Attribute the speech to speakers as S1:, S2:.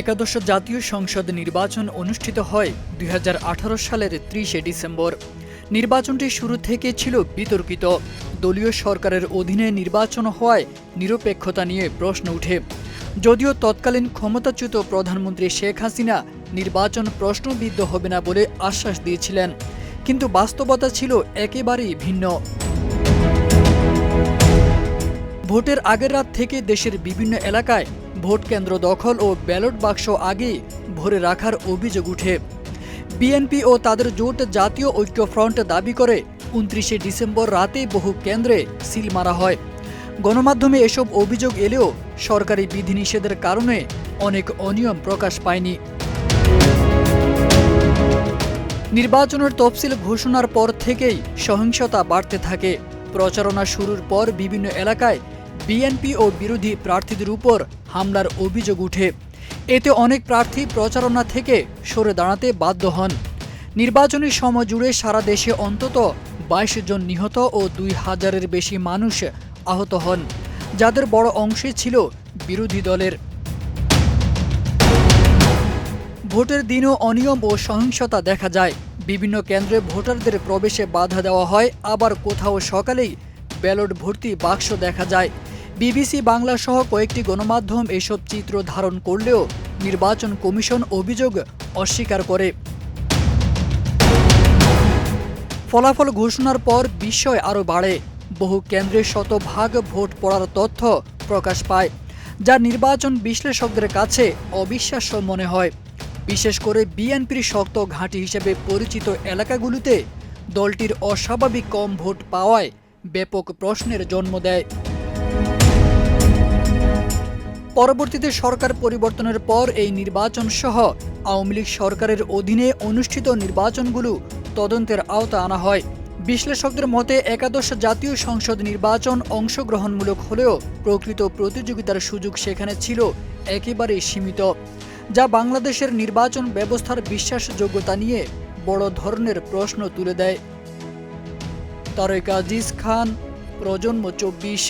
S1: একাদশ জাতীয় সংসদ নির্বাচন অনুষ্ঠিত হয় ২০১৮ সালের ৩০ ডিসেম্বর। নির্বাচনটি শুরু থেকে ছিল বিতর্কিত। দলীয় সরকারের অধীনে নির্বাচন হওয়ায় নিরপেক্ষতা নিয়ে প্রশ্ন উঠে। যদিও তৎকালীন ক্ষমতাচ্যুত প্রধানমন্ত্রী শেখ হাসিনা নির্বাচন প্রশ্নবিদ্ধ হবে না বলে আশ্বাস দিয়েছিলেন, কিন্তু বাস্তবতা ছিল একেবারেই ভিন্ন। ভোটের আগের রাত থেকে দেশের বিভিন্ন এলাকায় ভোট কেন্দ্র দখল ও ব্যালট বাক্স আগেই ভরে রাখার অভিযোগ উঠে। বিএনপি ও তাদের জোট জাতীয় ঐক্যফ্রন্ট দাবি করে ২৯ ডিসেম্বর রাতে বহু কেন্দ্রে সিল মারা হয়। গণমাধ্যমে এসব অভিযোগ এলেও সরকারি বিধিনিষেধের কারণে অনেক অনিয়ম প্রকাশ পায়নি। নির্বাচনের তফসিল ঘোষণার পর থেকেই সহিংসতা বাড়তে থাকে। প্রচারণা শুরুর পর বিভিন্ন এলাকায় বিএনপি ও বিরোধী প্রার্থীদের উপর হামলার অভিযোগ উঠে। এতে অনেক প্রার্থী প্রচারণা থেকে সরে দাঁড়াতে বাধ্য হন। নির্বাচনী সময় জুড়ে সারা দেশে অন্তত ২২ জন নিহত ও ২,০০০-এর বেশি মানুষ আহত হন, যাদের বড় অংশে ছিল বিরোধী দলের। ভোটের দিনও অনিয়ম ও সহিংসতা দেখা যায়। বিভিন্ন কেন্দ্রে ভোটারদের প্রবেশে বাধা দেওয়া হয়, আবার কোথাও সকালেই ব্যালট ভর্তি বাক্স দেখা যায়। বিবিসি বাংলা সহ কয়েকটি গণমাধ্যম এসব চিত্র ধারণ করলেও নির্বাচন কমিশন অভিযোগ অস্বীকার করে। ফলাফল ঘোষণার পর বিস্ময় আরও বাড়ে। বহু কেন্দ্রে শতভাগ ভোট পড়ার তথ্য প্রকাশ পায়, যা নির্বাচন বিশ্লেষকদের কাছে অবিশ্বাস্য মনে হয়। বিশেষ করে বিএনপির শক্ত ঘাঁটি হিসেবে পরিচিত এলাকাগুলোতে দলটির অস্বাভাবিক কম ভোট পাওয়ায় ব্যাপক প্রশ্নের জন্ম দেয়। পরবর্তীতে সরকার পরিবর্তনের পর এই নির্বাচন সহ আওয়ামী লীগ সরকারের অধীনে অনুষ্ঠিত নির্বাচনগুলো তদন্তের আওতা আনা হয়। বিশ্লেষকদের মতে একাদশ জাতীয় সংসদ নির্বাচন অংশগ্রহণমূলক হলেও প্রকৃত প্রতিযোগিতার সুযোগ সেখানে ছিল একেবারেই সীমিত, যা বাংলাদেশের নির্বাচন ব্যবস্থার বিশ্বাসযোগ্যতা নিয়ে বড় ধরনের প্রশ্ন তুলে দেয়। তারেক আজিজ খান, প্রজন্ম ২৪।